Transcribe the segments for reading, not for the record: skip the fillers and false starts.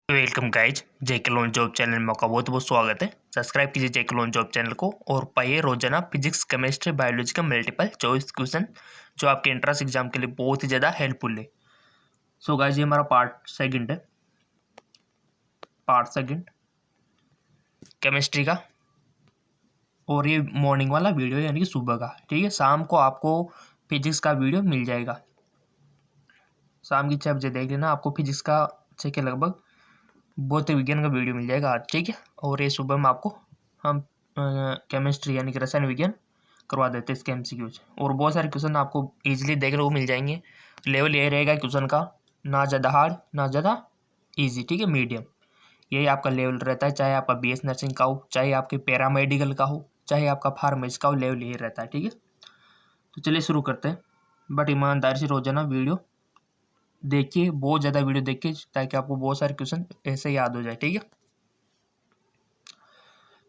Welcome guys, जेके loan job channel में आपका बहुत बहुत स्वागत है। सब्सक्राइब कीजिए जेके लोन जॉब चैनल को और पाइए रोजाना फिजिक्स, केमिस्ट्री, बायोलॉजी का मल्टीपल चॉइस क्वेश्चन जो आपके एंट्रेंस एग्जाम के लिए बहुत ही ज़्यादा हेल्पफुल है। सो गाइज, ये हमारा पार्ट सेकंड है, पार्ट सेकंड केमिस्ट्री का। और ये मॉर्निंग वाला वीडियो यानी कि सुबह का, ठीक है। शाम को आपको फिजिक्स का वीडियो मिल जाएगा, शाम की 6 बजे देख लेना। आपको फिजिक्स का 6 के लगभग भौतिक विज्ञान का वीडियो मिल जाएगा आज, ठीक है। और ये सुबह में आपको हम केमिस्ट्री यानी कि रसायन विज्ञान करवा देते हैं इसके एमसीक्यूज। और बहुत सारे क्वेश्चन आपको इजीली देखने को मिल जाएंगे। लेवल ये रहेगा क्वेश्चन का, ना ज़्यादा हार्ड ना ज़्यादा इजी, ठीक है, मीडियम। यही आपका लेवल रहता है, चाहे आपका बीएस नर्सिंग का हो, चाहे आपके पैरामेडिकल का हो, चाहे आपका फार्मेसी का हो, लेवल यही रहता है, ठीक है। तो चलिए शुरू करते हैं। बट ईमानदारी से रोजाना वीडियो देखिए, बहुत ज़्यादा वीडियो देखिए, ताकि आपको बहुत सारे क्वेश्चन ऐसे याद हो जाए, ठीक है।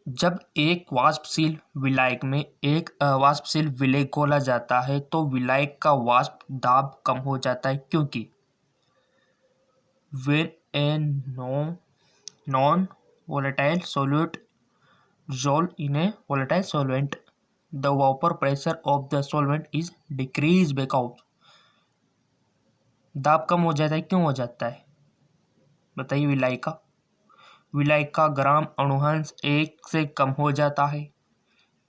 जब एक वाष्पशील विलायक में एक अवाष्पशील विलय घोला जाता है तो विलायक का वाष्प दाब कम हो जाता है, क्योंकि when a non volatile solute dissolve in a volatile solvent the vapor pressure of the solvent is decreased because दाब कम हो जाता है। क्यों हो जाता है बताइए। विलायक का ग्राम अणुहंस 1 से कम हो जाता है,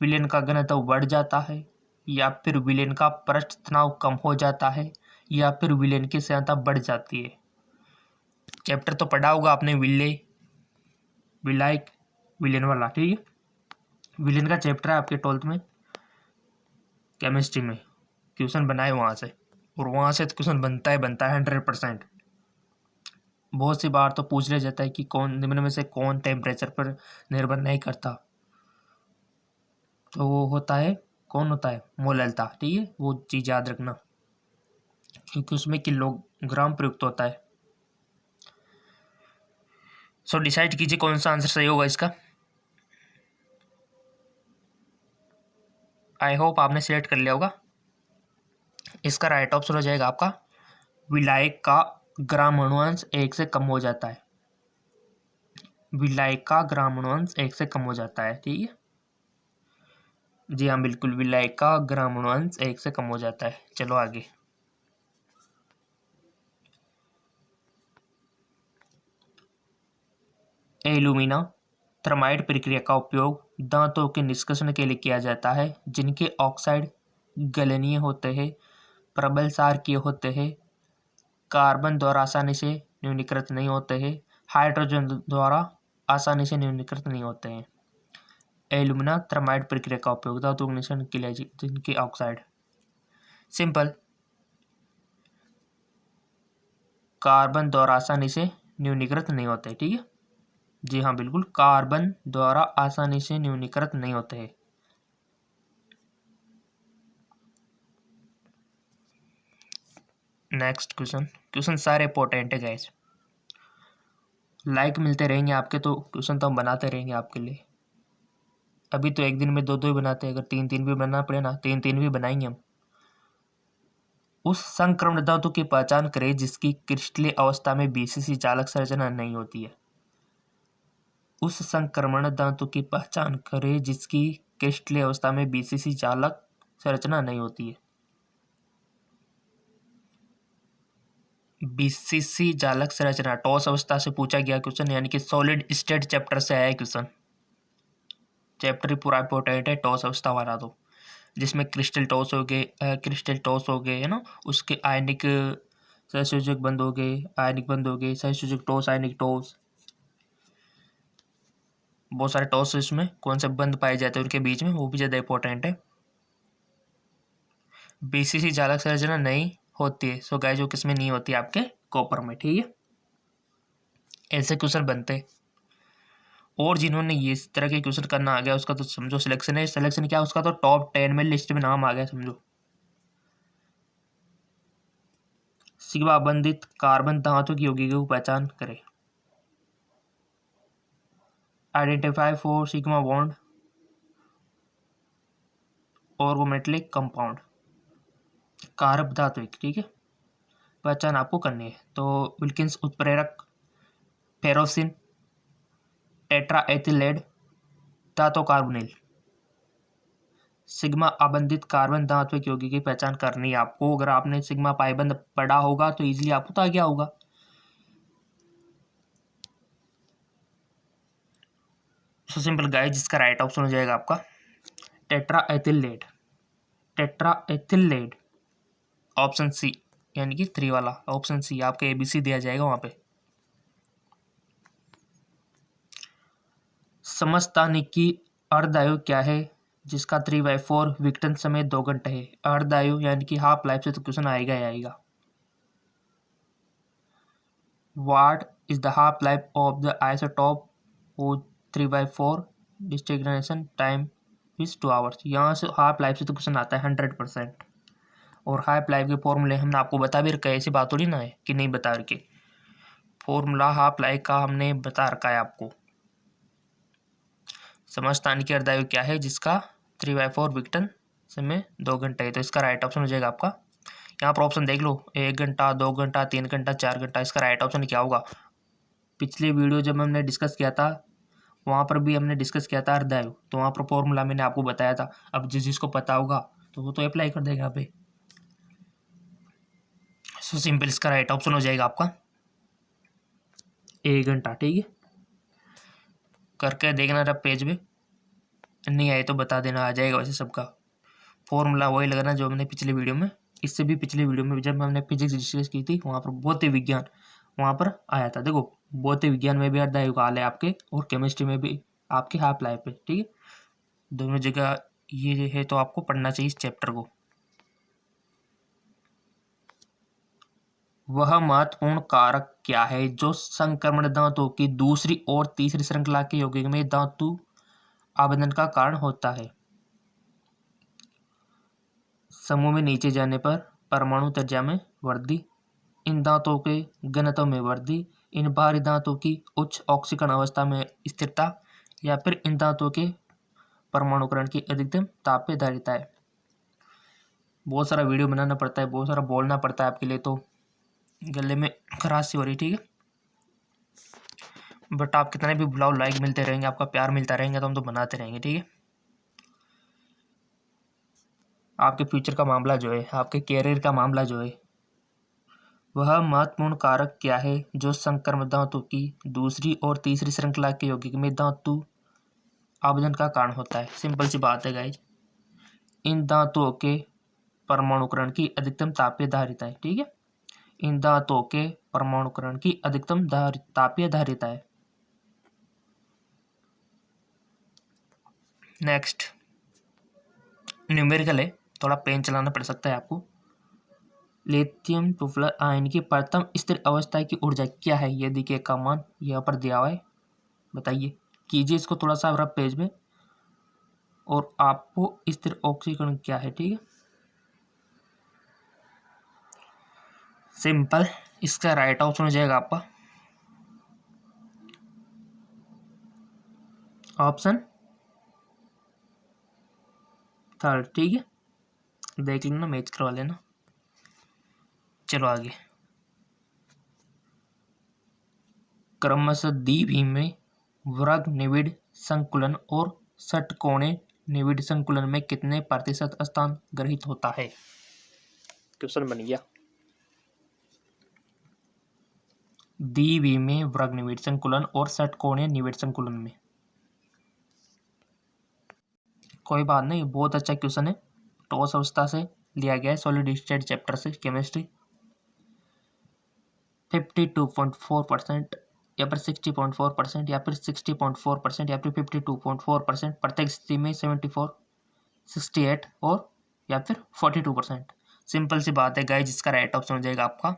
विलेन का घनत्व बढ़ जाता है, या फिर विलेन का पृष्ठ तनाव कम हो जाता है, या फिर विलेन की सांद्रता बढ़ जाती है। चैप्टर तो पढ़ा होगा आपने, विलायक विलेन वाला, ठीक है। विलेन का चैप्टर है आपके 12th में केमिस्ट्री में, क्वेश्चन बनाए वहाँ से, और वहाँ से तो क्वेश्चन बनता है 100%। बहुत सी बार तो पूछ लिया जाता है कि कौन निम्न में से कौन टेम्परेचर पर निर्भर नहीं करता, तो वो होता है, कौन होता है, मोललता, ठीक है। वो चीज़ याद रखना, क्योंकि उसमें किलोग्राम प्रयुक्त होता है। सो डिसाइड कीजिए कौन सा आंसर सही होगा इसका। आई होप आपने सिलेक्ट कर लिया होगा। इसका राइट ऑप्शन हो जाएगा आपका, विलायक का ग्राम अणुअंश 1 से कम हो जाता है। विलायक का ग्राम अणुअंश 1 से कम हो जाता है, ठीक है। जी हाँ, बिल्कुल, विलायक का ग्राम अणुअंश 1 से कम हो जाता है। चलो आगे। एल्यूमिना थर्माइड प्रक्रिया का उपयोग दांतों के निष्कर्षण के लिए किया जाता है, जिनके ऑक्साइड गलनीय होते हैं, प्रबल क्षारकीय होते हैं, कार्बन द्वारा आसानी से न्यूनीकृत नहीं होते हैं, हाइड्रोजन द्वारा आसानी से न्यूनीकृत नहीं होते हैं। एल्यूमिना थर्माइड प्रक्रिया का उपयोग धातु के निष्कर्षण के लिए, जिनके ऑक्साइड सिंपल कार्बन द्वारा आसानी से न्यूनीकृत नहीं होते, ठीक है। जी हाँ, बिल्कुल, कार्बन द्वारा आसानी से न्यूनीकृत नहीं होते हैं। नेक्स्ट क्वेश्चन सारे इंपॉर्टेंट है गाइस। लाइक मिलते रहेंगे आपके तो क्वेश्चन तो हम बनाते रहेंगे आपके लिए। अभी तो एक दिन में 2-2 ही बनाते हैं, अगर 3-3 भी बनाना पड़े ना, 3-3 भी बनाएंगे हम। उस संक्रमण धातु की पहचान करें जिसकी क्रिस्टलीय अवस्था में बीसीसी चालक संरचना नहीं होती है। उस संक्रमण धातु की पहचान करें जिसकी क्रिस्टलीय अवस्था में बीसीसी चालक संरचना नहीं होती है। बीसीसी चालक संरचना टॉस अवस्था से पूछा गया क्वेश्चन, यानी कि सॉलिड स्टेट चैप्टर से आया क्वेश्चन। चैप्टर ही पूरा इंपॉर्टेंट है, टॉस अवस्था वाला तो, जिसमें क्रिस्टल टॉस हो गए, है ना, उसके आयनिक सहसंयोजक बंद हो गए, आयनिक बंद हो गए, सहसंयोजक टॉस, आयनिक टॉस, बहुत सारे टॉस इसमें कौन से बंद पाए जाते हैं उनके बीच में, वो भी ज़्यादा इंपॉर्टेंट है। बीसीसी चालक संरचना नहीं होती है। सो गाइस, जो किसमें नहीं होती है, आपके कॉपर में, ठीक है। ऐसे क्वेश्चन बनते हैं। और जिन्होंने ये इस तरह के क्वेश्चन करना आ गया, उसका तो समझो सिलेक्शन है। सिलेक्शन क्या, उसका तो टॉप 10 में लिस्ट में नाम आ गया समझो। सिग्मा बंधित कार्बन धातु की यौगिकों की पहचान करें। आइडेंटिफाई फॉर सिग्मा बॉन्ड और वो मेटलिक कंपाउंड, कारक धातु, ठीक है, पहचान आपको करनी है। तो विल्किंस उत्प्रेरक फेरोसिन, टेट्राएथिलेड, धातु कार्बोनिल। सिग्मा आबंधित कार्बन धात्विक यौगिक की पहचान करनी है आपको। अगर आपने सिग्मा पाइबंद पढ़ा होगा तो इजीली आपको तो आ गया होगा। सो सिंपल गाइस, जिसका राइट ऑप्शन हो जाएगा आपका टेट्राएथिलेड। टेट्राएथिलेड ऑप्शन सी, यानी कि 3 वाला ऑप्शन सी आपका ABC दिया जाएगा वहां पे। समस्थानिकी अर्धआयु क्या है जिसका 3/4 विघटन समय 2 घंटे है? अर्धआयु यानी कि हाफ लाइफ से तो क्वेश्चन आएगा ही आएगा। What is the half life of the isotope whose 3/4 disintegration time is 2 hours? यहाँ से हाफ लाइफ से तो क्वेश्चन आता है 100%। और हाफ लाइफ के फॉर्मूले हमने आपको बता भी रखा है, ऐसी बात थोड़ी ना है कि नहीं बता रखे। फॉर्मूला हाफ लाइफ का हमने बता रखा है आपको। समस्थानिकी अर्धआयु क्या है जिसका 3/4 विघटन समय 2 घंटे है? तो इसका राइट ऑप्शन हो जाएगा आपका, यहाँ पर ऑप्शन देख लो, 1 घंटा, 2 घंटा, 3 घंटा, 4 घंटा। इसका राइट ऑप्शन क्या होगा? पिछले वीडियो जब हमने डिस्कस किया था वहाँ पर भी हमने डिस्कस किया था अर्धआयु, तो वहाँ पर फॉर्मूला मैंने आपको बताया था। अब जिसको पता होगा तो वो तो अप्लाई कर देगा यहाँ पे। सो सिंपल, इसका राइट ऑप्शन हो जाएगा आपका 1 घंटा। ठीक है, करके देखना रहा पेज पे, नहीं आए तो बता देना, आ जाएगा वैसे सबका। फॉर्मूला वही लगाना जो हमने पिछले वीडियो में, इससे भी पिछले वीडियो में जब हमने फिजिक्स डिस्कस की थी वहाँ पर भौतिक विज्ञान वहाँ पर आया था। देखो, भौतिक विज्ञान में भी अर्धआयु काल है आपके, और केमिस्ट्री में भी आपकी हाफ लाइफ है। ठीक है, दोनों जगह ये है, तो आपको पढ़ना चाहिए इस चैप्टर को। वह महत्वपूर्ण कारक क्या है जो संक्रमण धातुओं की दूसरी और तीसरी श्रृंखला के यौगिक में धातु आबंधन का कारण होता है? समूह में नीचे जाने पर परमाणु त्रिज्या में वृद्धि, इन धातुओं के घनत्व में वृद्धि, इन बाहरी धातुओं की उच्च ऑक्सीकरण अवस्था में स्थिरता, या फिर इन धातुओं के परमाणुकरण की अधिकतम तापीय धारिता है। बहुत सारा वीडियो बनाना पड़ता है, बहुत सारा बोलना पड़ता है आपके लिए, तो गले में खराश सी हो रही। ठीक है, बट आप कितने भी बुलाओ, लाइक मिलते रहेंगे, आपका प्यार मिलता रहेंगे, तो हम तो बनाते रहेंगे। ठीक है, आपके फ्यूचर का मामला जो है, आपके कैरियर का मामला जो है, वह महत्वपूर्ण कारक क्या है जो संक्रमण धातु की दूसरी और तीसरी श्रृंखला के यौगिक में धातु आबंधन का कारण होता है? सिंपल सी बात है गाइज, इन धातुओं के परमाणुकरण की अधिकतम तापीय धारिता है। ठीक है, इन धातुओं के परमाणुकरण की अधिकतम तापीय धारिता है। नेक्स्ट न्यूमेरिकल है, थोड़ा पेन चलाना पड़ सकता है आपको। लिथियम टूफलर आयन की प्रथम स्थिर अवस्था की ऊर्जा क्या है? यदि के का मान यहाँ पर दिया हुआ है, बताइए, कीजिए इसको थोड़ा सा रफ पेज में, और आपको स्थिर ऑक्सीकरण क्या है? ठीक है, सिंपल, इसका राइट ऑप्शन हो जाएगा आपका ऑप्शन 3। ठीक है, देख लेना, मैच करवा लेना। चलो आगे, क्रमशः द्विविमीय में वर्ग निविड़ संकुलन और षटकोणीय निविड़ संकुलन में कितने प्रतिशत स्थान ग्रहित होता है? क्वेश्चन बन गया। द्विविमीय वर्ग निविड़ संकुलन और षटकोणीय निविड़ संकुलन में, कोई बात नहीं, बहुत अच्छा क्वेश्चन है, ठोस अवस्था से लिया गया है, सॉलिड स्टेट चैप्टर से, केमिस्ट्री। 52.4% या फिर 60.4% या फिर 60.4% या फिर 52.4%, प्रत्येक स्थिति में 74, 68 और या फिर 42%। सिंपल सी बात है गाइस, जिसका राइट ऑप्शन हो जाएगा आपका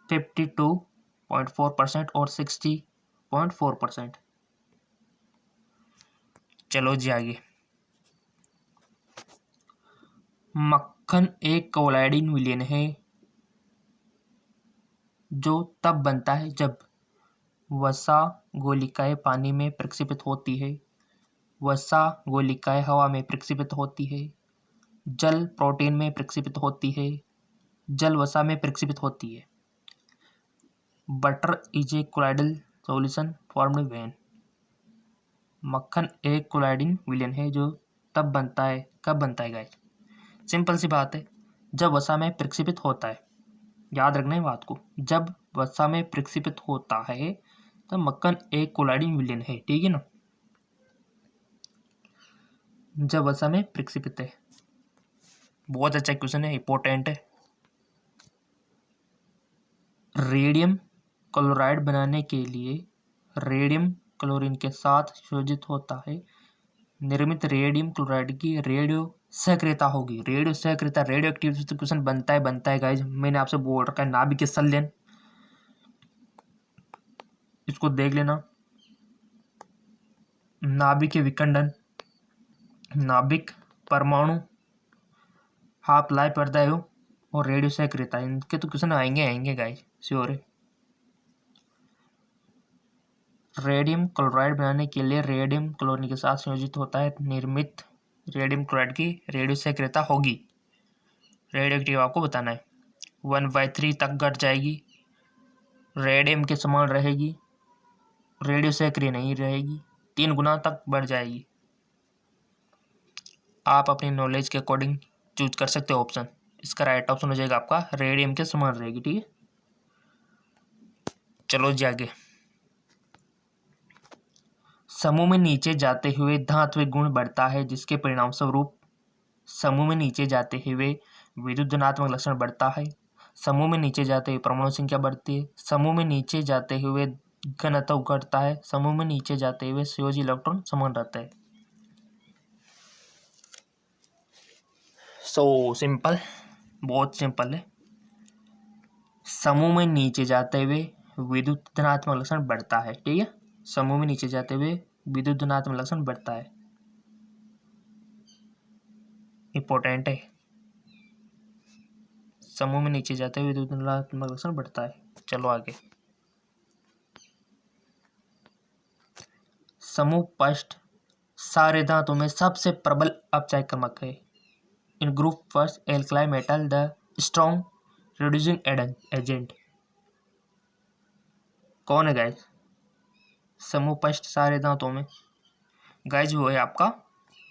52.4% और 60.4%। चलो जी आगे, मक्खन एक कोलाइडिन विलयन है जो तब बनता है जब वसा गोलिकाएं पानी में प्रक्षेपित होती है, वसा गोलिकाएं हवा में प्रक्षेपित होती है, जल प्रोटीन में प्रक्षेपित होती है, जल वसा में प्रक्षेपित होती है। Butter is a colloidal solution formed when. मक्खन एक कोलाइडिन विलेन है जो तब बनता है, कब बनता है गाइस? सिंपल सी बात है, जब वसा में प्रक्षेपित होता है। याद रखना है बात को, जब वसा में प्रक्षेपित होता है तब मक्खन एक कोलाइडिन विलेन है, ठीक है ना। जब वसा में प्रक्षेपित है। बहुत अच्छा क्वेश्चन है, इंपॉर्टेंट है। रेडियम क्लोराइड बनाने के लिए रेडियम क्लोरीन के साथ संयोजित होता है। निर्मित रेडियम क्लोराइड की रेडियो सक्रियता होगी। रेडियो सक्रियता, रेडियो एक्टिविटी क्वेश्चन बनता है गाइज। मैंने आपसे बोल रखा है नाभिक के संलयन, इसको देख लेना। नाभिक के विखंडन, नाभिक परमाणु, हाफ लाइफ परदायु और रेडियो सक्रियता, इनके तो क्वेश्चन आएंगे गाइज, श्योर है। रेडियम क्लोराइड बनाने के लिए रेडियम क्लोरीन के साथ संयोजित होता है। निर्मित रेडियम क्लोराइड की रेडियो सक्रियता होगी। रेडियो एक्टिव आपको बताना है। 1/3 तक घट जाएगी, रेडियम के समान रहेगी, रेडियो सक्रिय नहीं रहेगी, 3 गुना तक बढ़ जाएगी। आप अपनी नॉलेज के अकॉर्डिंग चूज कर सकते हो ऑप्शन। इसका राइट ऑप्शन हो जाएगा आपका रेडियम के समान रहेगी, ठीक है। चलो जी आगे। समूह में नीचे जाते हुए धात्विक गुण बढ़ता है, जिसके परिणाम स्वरूप समूह में नीचे जाते हुए विद्युत धनात्मक लक्षण बढ़ता है। समूह में नीचे जाते हुए परमाणु संख्या बढ़ती है। समूह में नीचे जाते हुए घनत्व घटता है। समूह में नीचे जाते हुए संयोजी इलेक्ट्रॉन समान रहता है। सो सिंपल, बहुत सिंपल है। समूह में नीचे जाते हुए विद्युत धनात्मक लक्षण बढ़ता है, ठीक है। समूह में नीचे जाते हुए विद्युत धनात्मक लक्षण बढ़ता है, इंपॉर्टेंट है। समूह में नीचे जाते हुए विद्युत धनात्मक लक्षण बढ़ता है। चलो आगे। समूह पष्ट सारे धातुओं में सबसे प्रबल अपचयक्रमक है। In group first alkali metal the strong reducing agent. कौन है गाइज? समूह पष्ट सारे धातुओं में गाइज वो है आपका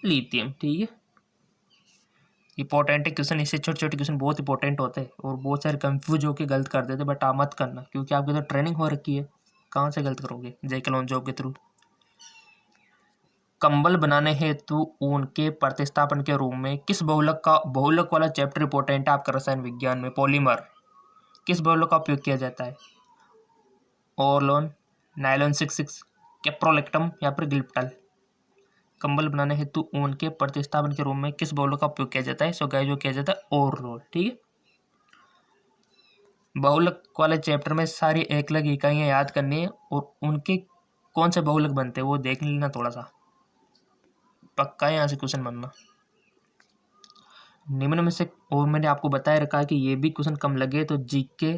लिथियम, ठीक है। इंपॉर्टेंट है क्वेश्चन, इससे छोटे छोटे क्वेश्चन बहुत इंपॉर्टेंट होते हैं और बहुत सारे कंफ्यूज होकर गलत कर देते, बट आप मत करना क्योंकि आपकी तो ट्रेनिंग हो रखी है। कहाँ से गलत करोगे जेके लोन जॉब के थ्रू। कंबल बनाने हेतु ऊन के प्रतिस्थापन के रूप में किस बहुलक वाला चैप्टर इंपॉर्टेंट है आपका रसायन विज्ञान में। पॉलीमर, किस बहुलक का उपयोग किया जाता है? ओरलोन, नायलॉन 66, कैप्रोलेक्टम या फिर गिल्प्टल। कंबल बनाने हेतु ऊन के प्रतिस्थापन के रूप में किस बहुलक का उपयोग किया जाता है? सो गाइस जो किया जाता है ओरलोन, ठीक है। बहुलक वाले चैप्टर में सारी एकलक इकाइयां याद करनी है और उनके कौन से बहुलक बनते हैं वो देख लेना थोड़ा सा, पक्का यहाँ से क्वेश्चन बनना। निम्न में से, और मैंने आपको बताया रखा है कि ये भी क्वेश्चन कम लगे तो जीके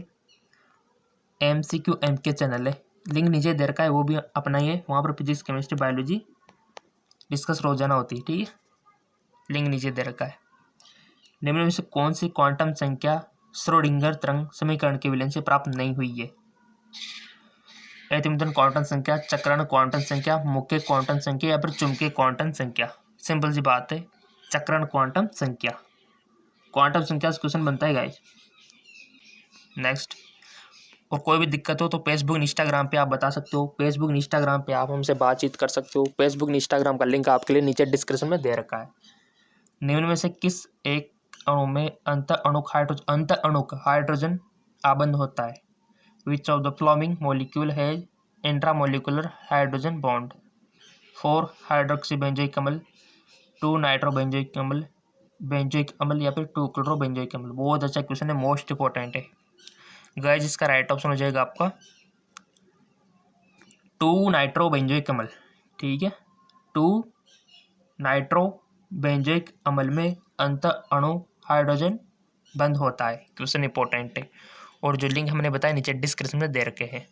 MCQ MK चैनल है, लिंक नीचे दे रखा है, वो भी अपनाइए। वहाँ पर फिजिक्स केमिस्ट्री बायोलॉजी डिस्कस रोजाना होती है, ठीक है। लिंक नीचे दे रखा है। निम्न में से कौन सी क्वांटम संख्या श्रोडिंगर तरंग समीकरण के विलयन से प्राप्त नहीं हुई है? एतिमतन क्वांटम संख्या, चक्रण क्वांटम संख्या, मुख्य क्वांटम संख्या या फिर चुंबकीय क्वांटम संख्या। सिंपल सी बात है, चक्रण क्वांटम संख्या। क्वांटम संख्या से क्वेश्चन बनता है गाइस। नेक्स्ट, और कोई भी दिक्कत हो तो फेसबुक इंस्टाग्राम पे आप बता सकते हो। फेसबुक इंस्टाग्राम पे आप हमसे बातचीत कर सकते हो। फेसबुक इंस्टाग्राम का लिंक आपके लिए नीचे डिस्क्रिप्शन में दे रखा है। निम्न में से किस एक अणु में अंतर अणुक हाइड्रोजन आबंध होता है? Which of the following molecule has intramolecular hydrogen bond? 4 hydroxy benzoic अम्ल, 2 नाइट्रो बेंजोइक अम्ल या फिर 2 क्लोरो बेंजोइक अम्ल। बहुत अच्छा क्वेश्चन है, मोस्ट इंपॉर्टेंट है गाइस। इसका राइट ऑप्शन हो जाएगा आपका 2 नाइट्रो बेंजोइक अम्ल, ठीक है। 2 नाइट्रो बेंजोइक अम्ल में अंतर अणु हाइड्रोजन बंद होता है। क्वेश्चन इंपॉर्टेंट है और जो लिंक हमने बताया नीचे डिस्क्रिप्शन में दे रखे हैं।